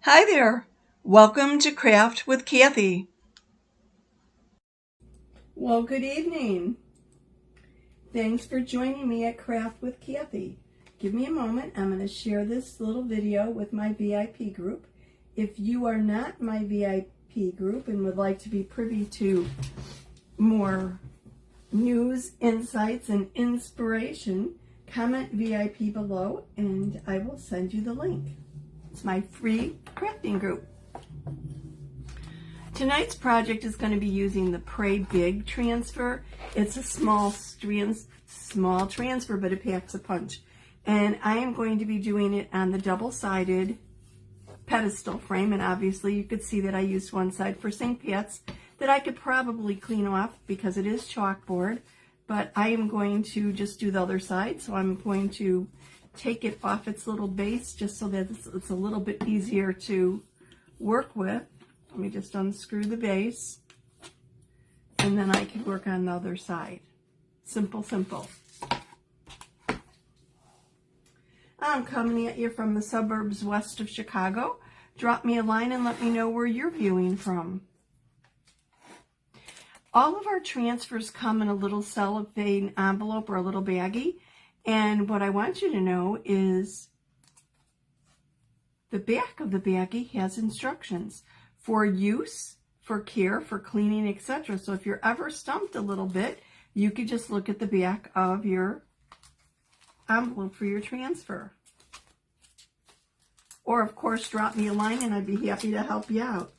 Hi there. Welcome to Craft with Kathie. Well, good evening. Thanks for joining me at Craft with Kathie. Give me a moment. I'm going to share this little video with my VIP group. If you are not my VIP group and would like to be privy to more news, insights, and inspiration, comment VIP below and I will send you the link. It's my free crafting group. Tonight's project is going to be using the Pray Big transfer. It's a small transfer, but it packs a punch. And I am going to be doing it on the double-sided pedestal frame. And obviously you could see that I used one side for St. Pat's that I could probably clean off because it is chalkboard. But I am going to just do the other side. So I'm going to take it off its little base just so that it's a little bit easier to work with. Let me just unscrew the base, and then I can work on the other side. Simple, simple. I'm coming at you from the suburbs west of Chicago. Drop me a line and let me know where you're viewing from. All of our transfers come in a little cellophane envelope or a little baggie, and what I want you to know is the back of the baggie has instructions for use, for care, for cleaning, etc. So if you're ever stumped a little bit, you could just look at the back of your envelope for your transfer. Or, of course, drop me a line and I'd be happy to help you out.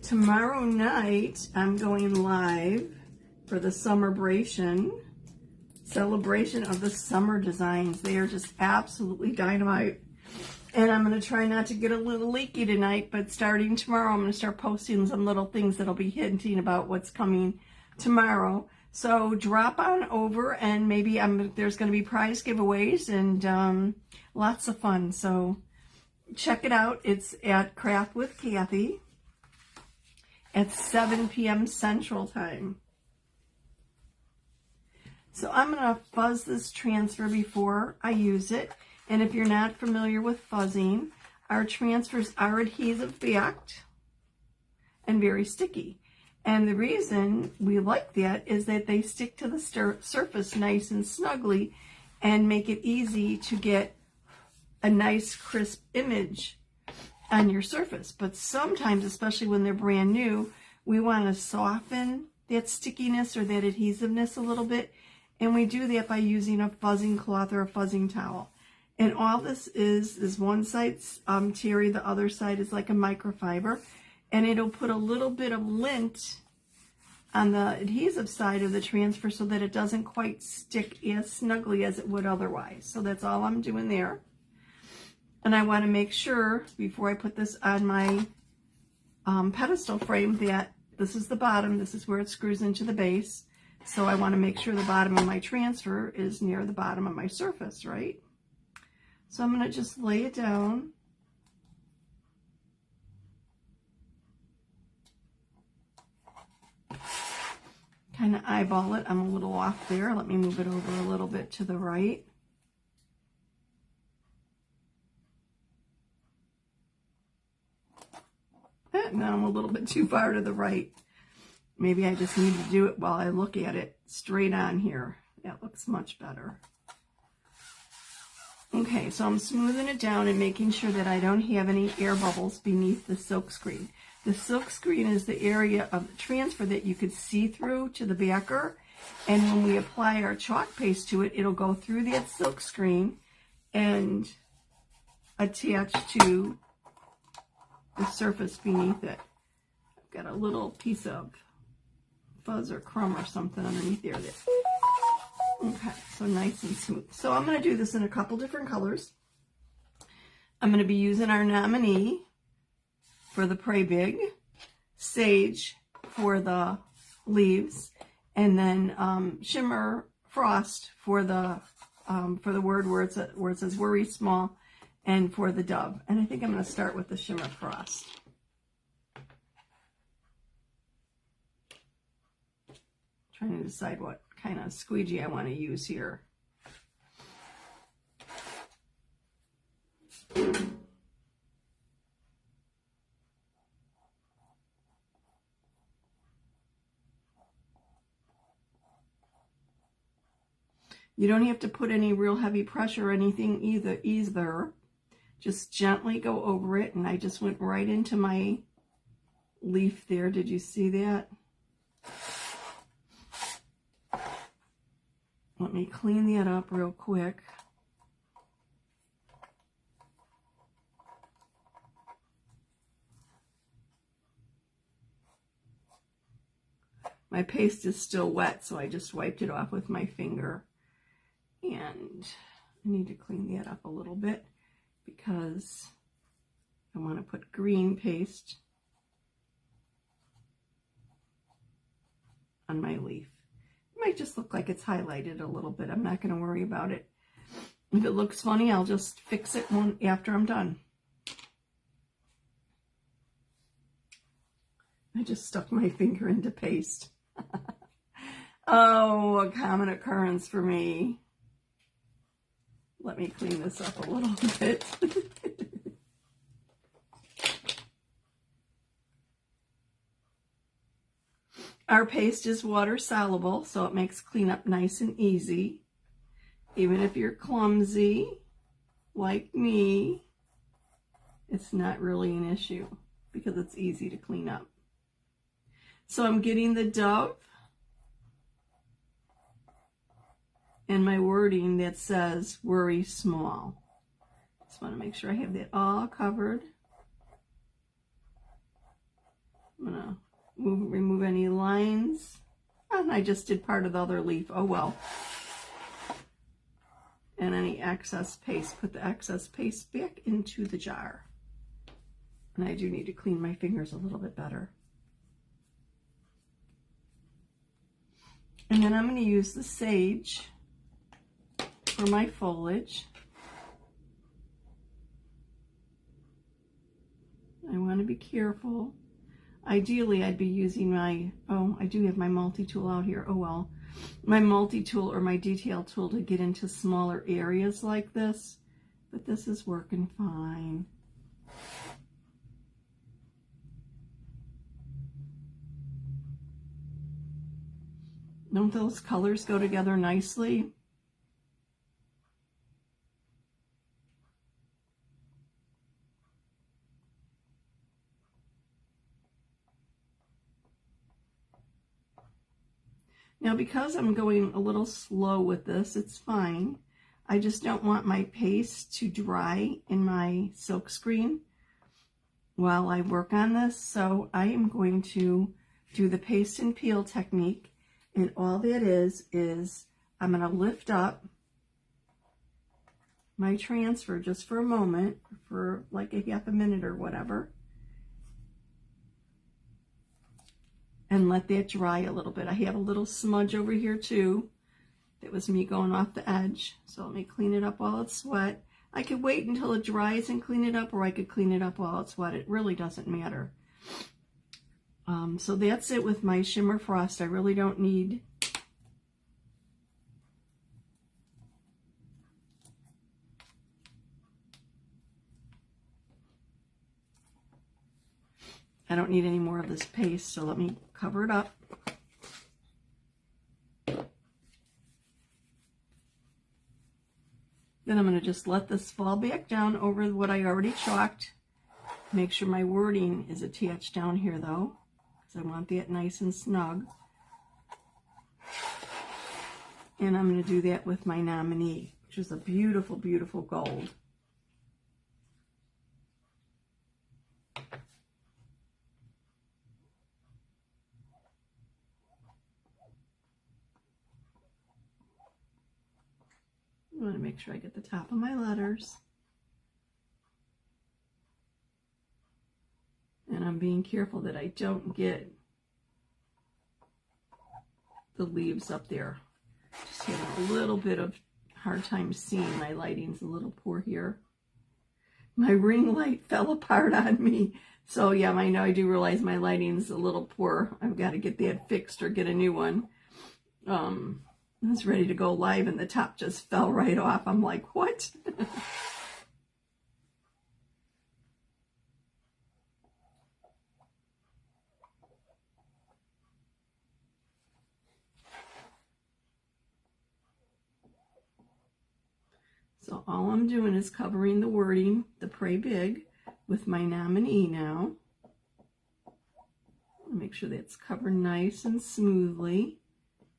Tomorrow night, I'm going live for the celebration of the summer designs. They are just absolutely dynamite. And I'm going to try not to get a little leaky tonight, but starting tomorrow, I'm going to start posting some little things that'll be hinting about what's coming tomorrow. So drop on over, and maybe there's going to be prize giveaways and lots of fun. So check it out. It's at Craft with Kathie at 7 p.m. Central Time. So I'm going to fuzz this transfer before I use it. And if you're not familiar with fuzzing, our transfers are adhesive backed and very sticky. And the reason we like that is that they stick to the surface nice and snugly and make it easy to get a nice crisp image on your surface. But sometimes, especially when they're brand new, we want to soften that stickiness or that adhesiveness a little bit, and we do that by using a fuzzing cloth or a fuzzing towel. And all this is one side's terry, the other side is like a microfiber, and it'll put a little bit of lint on the adhesive side of the transfer so that it doesn't quite stick as snugly as it would otherwise. So that's all I'm doing there. And I want to make sure, before I put this on my pedestal frame, that this is the bottom, this is where it screws into the base. So I want to make sure the bottom of my transfer is near the bottom of my surface, right? So I'm going to just lay it down. Kind of eyeball it. I'm a little off there. Let me move it over a little bit to the right. Now I'm a little bit too far to the right. Maybe I just need to do it while I look at it straight on here. That looks much better. Okay, so I'm smoothing it down and making sure that I don't have any air bubbles beneath the silk screen. The silk screen is the area of the transfer that you could see through to the backer. And when we apply our chalk paste to it, it'll go through that silk screen and attach to the surface beneath it. I've got a little piece of fuzz or crumb or something underneath there. Okay, so nice and smooth. So I'm going to do this in a couple different colors. I'm going to be using our nominee for the Pray Big, Sage for the leaves, and then Shimmer Frost for the word where it says worry small, and for the dove. And I think I'm going to start with the Shimmer Frost. trying to decide what kind of squeegee I want to use here. You don't have to put any real heavy pressure or anything either. Just gently go over it, and I just went right into my leaf there. Did you see that? Let me clean that up real quick. My paste is still wet, so I just wiped it off with my finger. And I need to clean that up a little bit because I want to put green paste on my leaf. It might just look like it's highlighted a little bit. I'm not going to worry about it. If it looks funny, I'll just fix it after I'm done. I just stuck my finger into paste. Oh, a common occurrence for me. Let me clean this up a little bit. Our paste is water soluble, so it makes cleanup nice and easy. Even if you're clumsy, like me, it's not really an issue because it's easy to clean up. So I'm getting the dove and my wording that says worry small. Just want to make sure I have that all covered. I'm going to remove any lines. And I just did part of the other leaf. Oh well. And any excess paste, put the excess paste back into the jar. And I do need to clean my fingers a little bit better. And then I'm going to use the sage for my foliage. I want to be careful. Ideally, I'd be using my, I do have my multi-tool out here. Oh well. My multi-tool or my detail tool to get into smaller areas like this. But this is working fine. Don't those colors go together nicely? Now, because I'm going a little slow with this, it's fine. I just don't want my paste to dry in my silk screen while I work on this. So I am going to do the paste and peel technique. And all that is I'm going to lift up my transfer just for a moment, for like a half a minute or whatever, and let that dry a little bit. I have a little smudge over here too. That was me going off the edge. So let me clean it up while it's wet. I could wait until it dries and clean it up, or I could clean it up while it's wet. It really doesn't matter. So that's it with my Shimmer Frost. I really don't need any more of this paste, so let me cover it up. Then I'm going to just let this fall back down over what I already chalked. Make sure my wording is attached down here though, because I want that nice and snug. And I'm going to do that with my nominee, which is a beautiful, beautiful gold. I want to make sure I get the top of my letters. And I'm being careful that I don't get the leaves up there. Just having a little bit of hard time seeing. My lighting's a little poor here. My ring light fell apart on me. So yeah, I know I do realize my lighting's a little poor. I've got to get that fixed or get a new one. I was ready to go live and the top just fell right off. I'm like, what? So all I'm doing is covering the wording, the Pray Big, with my nominee now. Make sure that's covered nice and smoothly.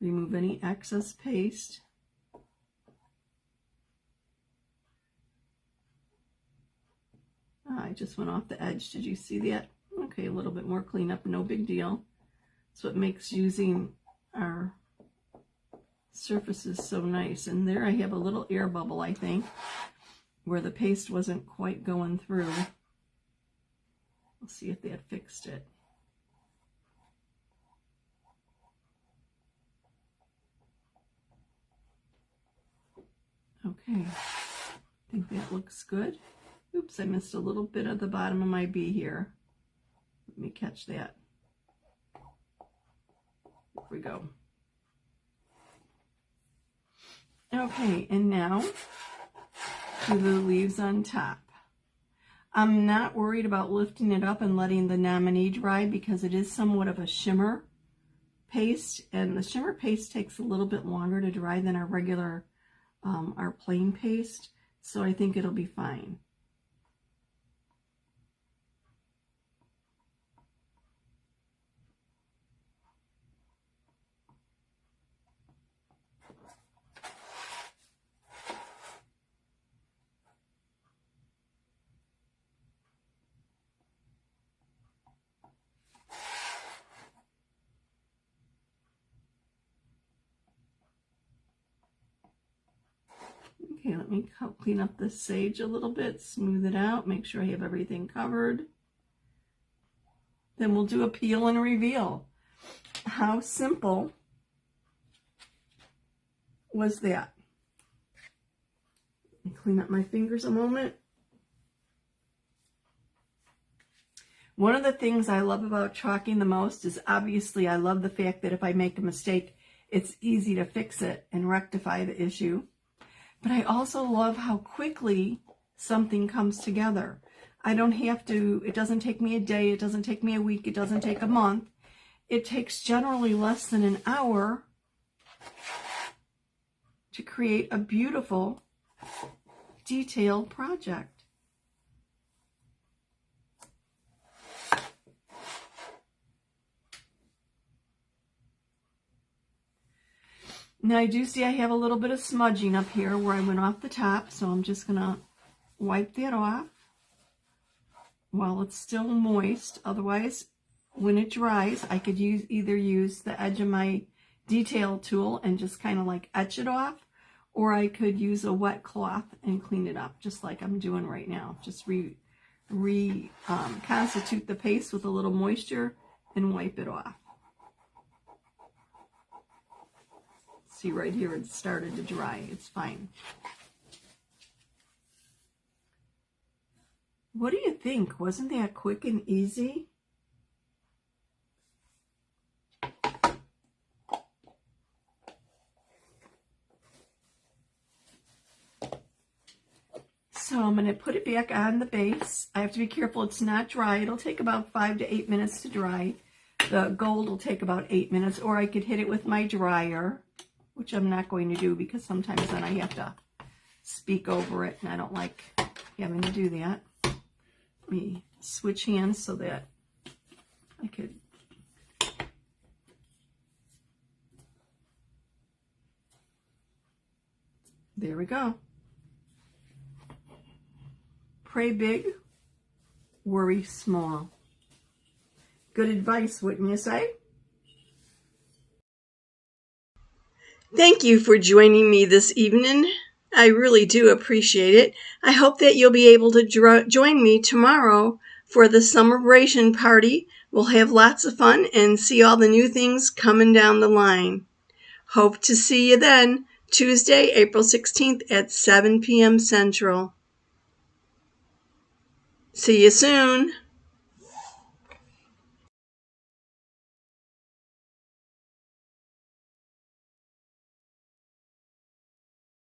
Remove any excess paste. I just went off the edge. Did you see that? Okay, a little bit more cleanup, no big deal. That's what makes using our surfaces so nice. And there I have a little air bubble, I think, where the paste wasn't quite going through. We'll see if that fixed it. Okay, I think that looks good. Oops, I missed a little bit of the bottom of my B here. Let me catch that. There we go. Okay, and now do the leaves on top. I'm not worried about lifting it up and letting the nominee dry because it is somewhat of a shimmer paste, and the shimmer paste takes a little bit longer to dry than our regular, our plain paste, so I think it'll be fine. Okay, let me clean up the sage a little bit, smooth it out, make sure I have everything covered. Then we'll do a peel and reveal. How simple was that? Let me clean up my fingers a moment. One of the things I love about chalking the most is obviously I love the fact that if I make a mistake, it's easy to fix it and rectify the issue. But I also love how quickly something comes together. I don't have to, it doesn't take me a day, it doesn't take me a week, it doesn't take a month. It takes generally less than an hour to create a beautiful, detailed project. Now I do see I have a little bit of smudging up here where I went off the top, so I'm just going to wipe that off while it's still moist. Otherwise, when it dries, I could either use the edge of my detail tool and just kind of like etch it off, or I could use a wet cloth and clean it up, just like I'm doing right now. Just constitute the paste with a little moisture and wipe it off. See right here, it started to dry. It's fine. What do you think? Wasn't that quick and easy? So I'm going to put it back on the base. I have to be careful it's not dry. It'll take about 5 to 8 minutes to dry. The gold will take about 8 minutes, or I could hit it with my dryer, which I'm not going to do because sometimes then I have to speak over it, and I don't like having to do that. Let me switch hands so that I could. There we go. Pray big, worry small. Good advice, wouldn't you say? Thank you for joining me this evening. I really do appreciate it. I hope that you'll be able to join me tomorrow for the celebration party. We'll have lots of fun and see all the new things coming down the line. Hope to see you then, Tuesday, April 16th at 7 p.m. Central. See you soon.